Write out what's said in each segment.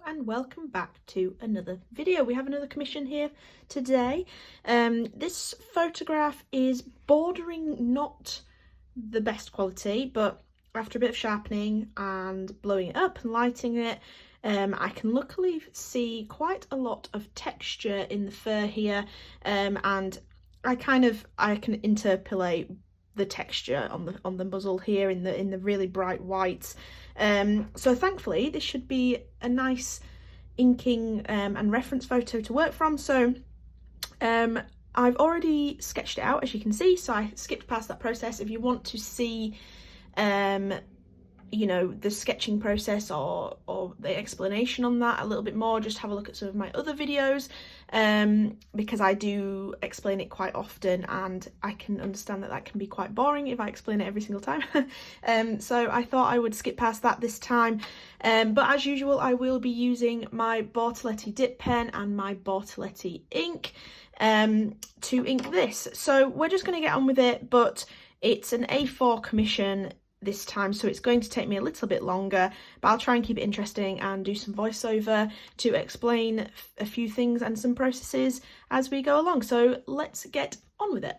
and welcome back to another video. We have another commission here today. This photograph is bordering not the best quality, but after a bit of sharpening and blowing it up and lighting it, I can luckily see quite a lot of texture in the fur here, and I can interpolate the texture on the muzzle here in the really bright whites. So thankfully this should be a nice inking and reference photo to work from. So I've already sketched it out, as you can see, so I skipped past that process. If you want to see you know, the sketching process or the explanation on that a little bit more, just have a look at some of my other videos, because I do explain it quite often and I can understand that can be quite boring if I explain it every single time. So I thought I would skip past that this time, but as usual I will be using my Bortoletti dip pen and my Bortoletti ink to ink this. So we're just going to get on with it, but it's an A4 commission this time, so it's going to take me a little bit longer, but I'll try and keep it interesting and do some voiceover to explain a few things and some processes as we go along. So let's get on with it.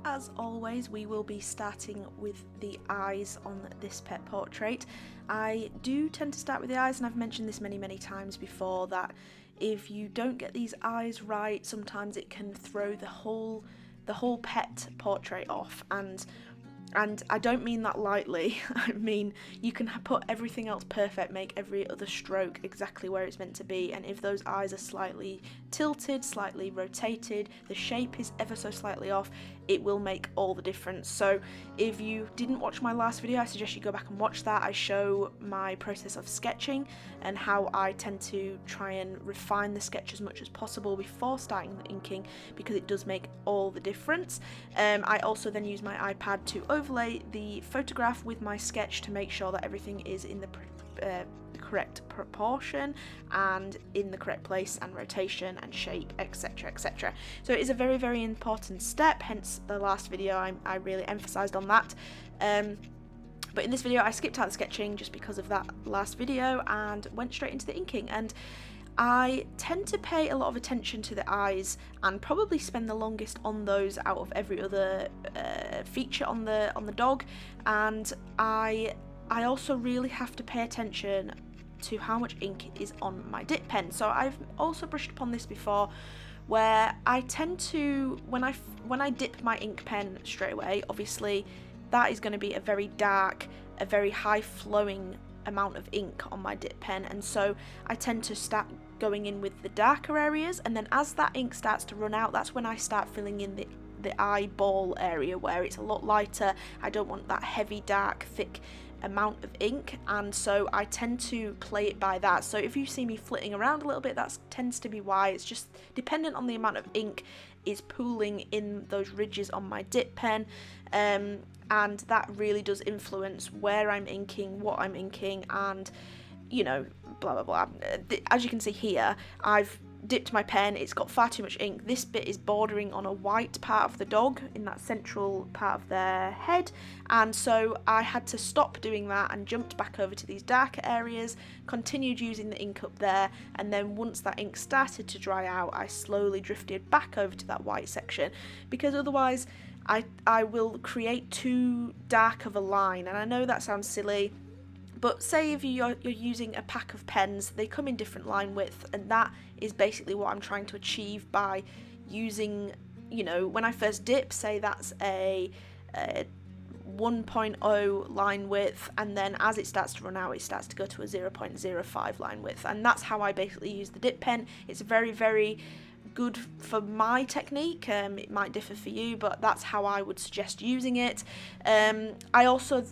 As always, we will be starting with the eyes on this pet portrait. I do tend to start with the eyes, and I've mentioned this many times before, that if you don't get these eyes right, sometimes it can throw the whole pet portrait off, and I don't mean that lightly. I mean, you can put everything else perfect, make every other stroke exactly where it's meant to be, and if those eyes are slightly tilted, slightly rotated, the shape is ever so slightly off, it will make all the difference. So if you didn't watch my last video, I suggest you go back and watch that. I show my process of sketching and how I tend to try and refine the sketch as much as possible before starting the inking, because it does make all the difference. I also then use my iPad to overlay the photograph with my sketch to make sure that everything is in the correct proportion and in the correct place and rotation and shape, etc, etc. So it is a very important step, hence the last video I really emphasized on that. But in this video I skipped out the sketching just because of that last video and went straight into the inking. And I tend to pay a lot of attention to the eyes and probably spend the longest on those out of every other feature on the dog. And I also really have to pay attention to how much ink is on my dip pen. So I've also brushed upon this before, where I tend to, when I dip my ink pen straight away, obviously that is going to be a very dark, a very high flowing amount of ink on my dip pen, and so I tend to start going in with the darker areas, and then as that ink starts to run out, that's when I start filling in the eyeball area where it's a lot lighter. I don't want that heavy, dark, thick amount of ink, and so I tend to play it by that. So if you see me flitting around a little bit, that tends to be why. It's just dependent on the amount of ink is pooling in those ridges on my dip pen, and that really does influence where I'm inking, what I'm inking, and you know, blah blah blah. As you can see here, I've dipped my pen, it's got far too much ink. This bit is bordering on a white part of the dog in that central part of their head, and so I had to stop doing that and jumped back over to these darker areas, continued using the ink up there, and then once that ink started to dry out, I slowly drifted back over to that white section, because otherwise I will create too dark of a line. And I know that sounds silly, but say if you're using a pack of pens, they come in different line width, and that is basically what I'm trying to achieve by using, you know, when I first dip, say that's a 1.0 line width, and then as it starts to run out, it starts to go to a 0.05 line width, and that's how I basically use the dip pen. It's very good for my technique. It might differ for you, but that's how I would suggest using it. I also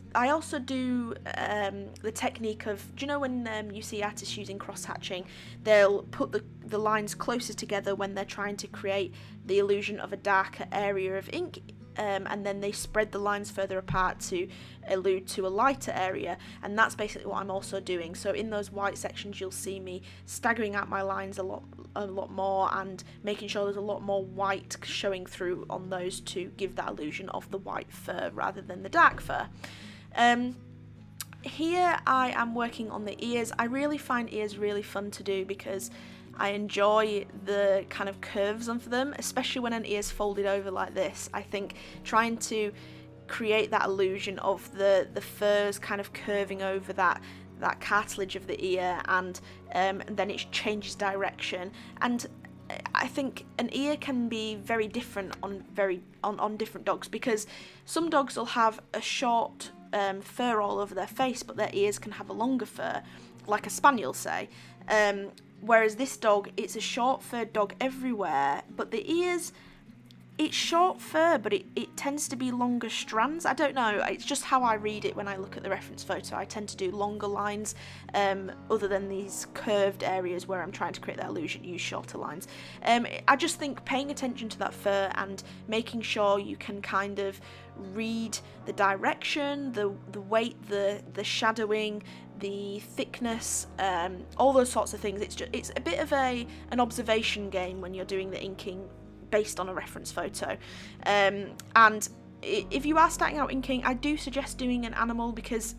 do the technique of, do you know when you see artists using cross hatching, they'll put the lines closer together when they're trying to create the illusion of a darker area of ink, and then they spread the lines further apart to allude to a lighter area, and that's basically what I'm also doing. So in those white sections you'll see me staggering out my lines a lot a lot more, and making sure there's a lot more white showing through on those to give that illusion of the white fur rather than the dark fur. Here I am working on the ears. I really find ears really fun to do because I enjoy the kind of curves of them, especially when an ear's folded over like this. I think trying to create that illusion of the furs kind of curving over that cartilage of the ear, and then it changes direction. And I think an ear can be very different on different dogs, because some dogs will have a short fur all over their face, but their ears can have a longer fur, like a spaniel, say. Whereas this dog, it's a short furred dog everywhere, but the ears, it's short fur, but it tends to be longer strands. I don't know, it's just how I read it when I look at the reference photo. I tend to do longer lines, other than these curved areas where I'm trying to create that illusion, use shorter lines. I just think paying attention to that fur and making sure you can kind of read the direction, the weight, the shadowing, the thickness, all those sorts of things. It's a bit of an observation game when you're doing the inking based on a reference photo. And if you are starting out inking, I do suggest doing an animal, because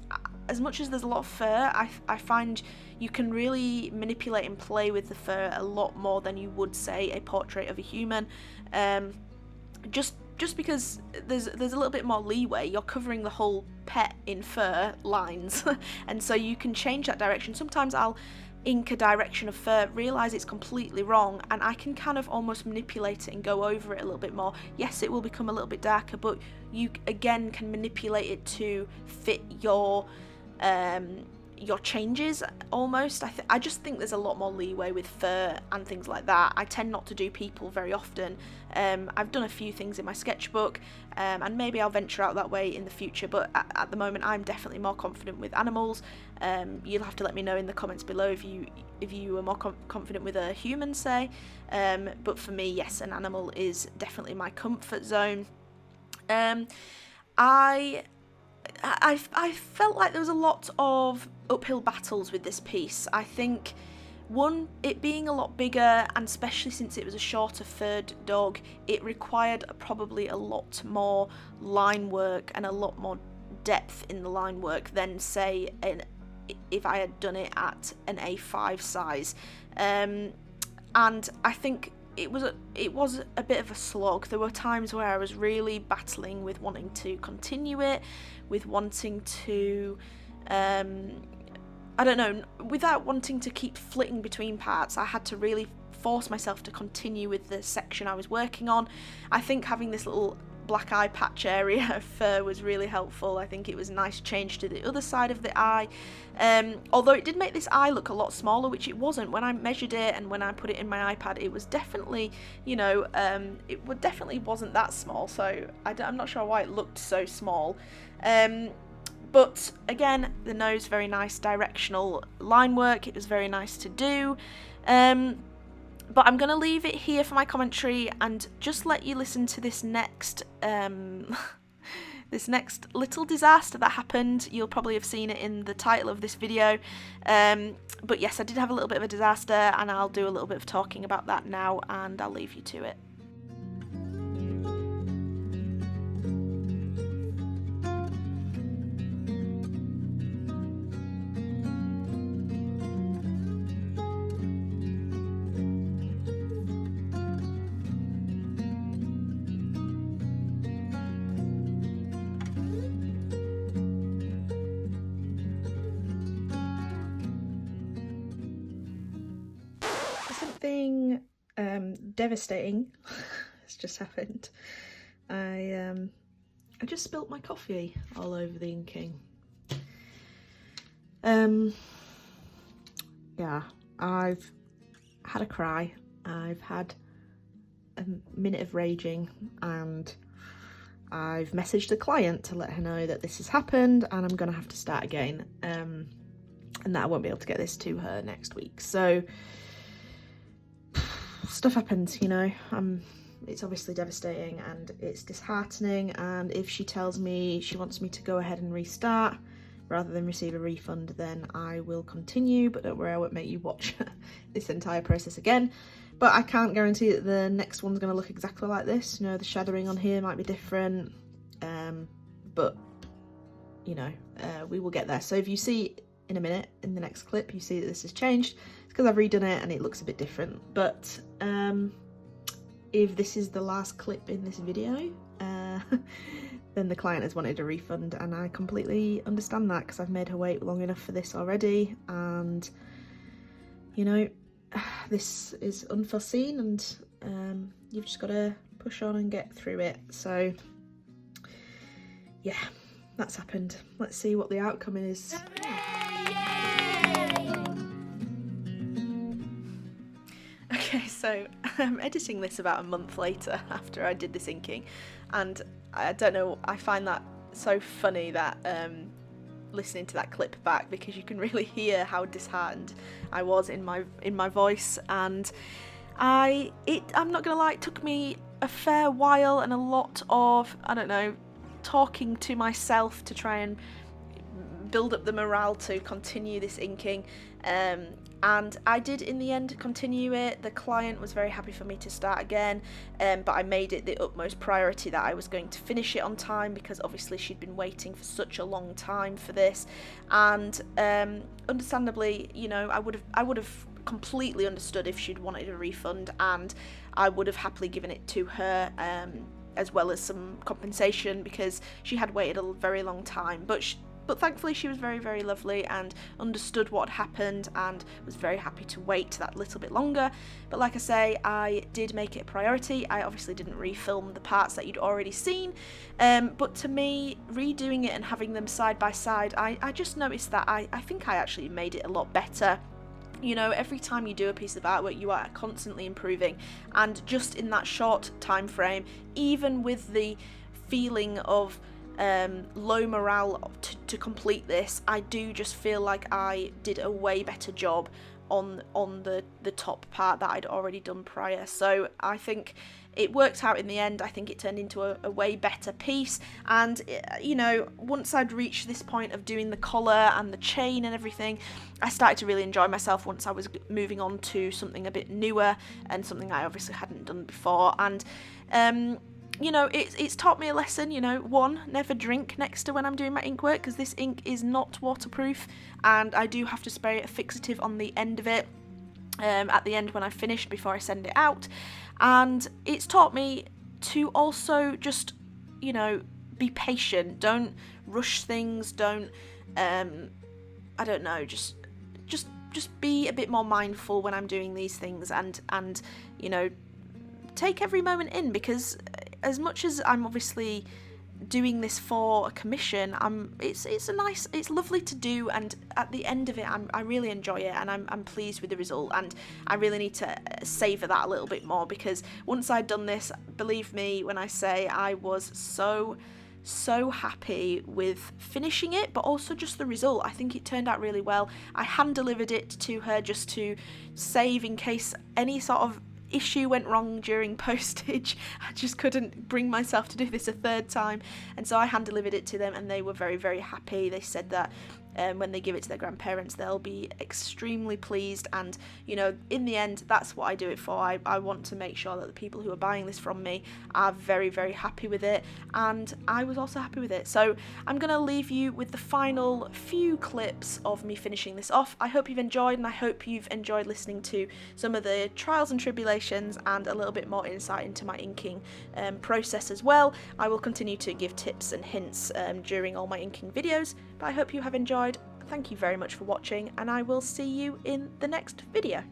as much as there's a lot of fur, I find you can really manipulate and play with the fur a lot more than you would, say, a portrait of a human. Just because there's a little bit more leeway. You're covering the whole pet in fur lines, and so you can change that direction. Sometimes I'll ink a direction of fur, realise it's completely wrong, and I can kind of almost manipulate it and go over it a little bit more. Yes, it will become a little bit darker, but you again can manipulate it to fit your changes almost. I just think there's a lot more leeway with fur and things like that. I tend not to do people very often. I've done a few things in my sketchbook, and maybe I'll venture out that way in the future, but at the moment I'm definitely more confident with animals. You'll have to let me know in the comments below if you are more confident with a human, say. But for me, yes, an animal is definitely my comfort zone. I felt like there was a lot of uphill battles with this piece. I think, one, it being a lot bigger, and especially since it was a shorter furred dog, it required probably a lot more line work and a lot more depth in the line work than, say, if I had done it at an A5 size. And I think it was a bit of a slog. There were times where I was really battling with wanting to continue it, with wanting to I don't know, without wanting to keep flitting between parts. I had to really force myself to continue with the section I was working on. I think having this little black eye patch area of fur was really helpful. I think it was a nice change to the other side of the eye, although it did make this eye look a lot smaller, which it wasn't. When I measured it and when I put it in my iPad, it was definitely, you know, it definitely wasn't that small, so I'm not sure why it looked so small. But again, the nose, very nice directional line work. It was very nice to do. But I'm going to leave it here for my commentary and just let you listen to this next this next little disaster that happened. You'll probably have seen it in the title of this video. But yes, I did have a little bit of a disaster, and I'll do a little bit of talking about that now, and I'll leave you to it. Something devastating has just happened. I just spilt my coffee all over the inking. Yeah, I've had a cry, I've had a minute of raging, and I've messaged the client to let her know that this has happened and I'm gonna have to start again, and that I won't be able to get this to her next week. So stuff happens, you know. It's obviously devastating and it's disheartening, and if she tells me she wants me to go ahead and restart rather than receive a refund, then I will continue, but don't worry, I won't make you watch this entire process again. But I can't guarantee that the next one's going to look exactly like this. You know, the shadowing on here might be different, but you know, we will get there. So if you see in a minute, in the next clip, you see that this has changed, it's because I've redone it and it looks a bit different. But if this is the last clip in this video, then the client has wanted a refund, and I completely understand that, because I've made her wait long enough for this already, and you know, this is unforeseen, and you've just got to push on and get through it. So yeah, that's happened. Let's see what the outcome is. Okay, so I'm editing this about a month later after I did this inking, and I don't know, I find that so funny that listening to that clip back, because you can really hear how disheartened I was in my voice. And I'm not gonna lie, it took me a fair while and a lot of, I don't know, talking to myself to try and build up the morale to continue this inking, and I did in the end continue it. The client was very happy for me to start again, but I made it the utmost priority that I was going to finish it on time, because obviously she'd been waiting for such a long time for this, and understandably, you know, I would have completely understood if she'd wanted a refund, and I would have happily given it to her, as well as some compensation, because she had waited a very long time. But thankfully she was very, very lovely and understood what had happened and was very happy to wait that little bit longer. But like I say, I did make it a priority. I obviously didn't refilm the parts that you'd already seen, but to me, redoing it and having them side by side, I just noticed that I think I actually made it a lot better. You know, every time you do a piece of artwork, you are constantly improving, and just in that short time frame, even with the feeling of low morale to complete this, I do just feel like I did a way better job on the top part that I'd already done prior. So I think it worked out in the end. I think it turned into a way better piece, and you know, once I'd reached this point of doing the collar and the chain and everything, I started to really enjoy myself once I was moving on to something a bit newer and something I obviously hadn't done before. And you know, it's taught me a lesson. You know, one, never drink next to when I'm doing my ink work, because this ink is not waterproof, and I do have to spray a fixative on the end of it at the end when I finished, before I send it out. And it's taught me to also just, you know, be patient. Don't rush things. Don't I don't know, just be a bit more mindful when I'm doing these things, and you know, take every moment in, because as much as I'm obviously doing this for a commission, it's lovely to do, and at the end of it, I really enjoy it, and I'm pleased with the result, and I really need to savour that a little bit more, because once I'd done this, believe me when I say I was so happy with finishing it, but also just the result. I think it turned out really well. I hand delivered it to her just to save in case any sort of issue went wrong during postage. I just couldn't bring myself to do this a third time, and so I hand delivered it to them, and they were very, very happy. They said that when they give it to their grandparents, they'll be extremely pleased, and you know, in the end, that's what I do it for. I want to make sure that the people who are buying this from me are very, very happy with it, and I was also happy with it. So I'm gonna leave you with the final few clips of me finishing this off. I hope you've enjoyed, and I hope you've enjoyed listening to some of the trials and tribulations and a little bit more insight into my inking process as well. I will continue to give tips and hints during all my inking videos, but I hope you have enjoyed. Thank you very much for watching, and I will see you in the next video.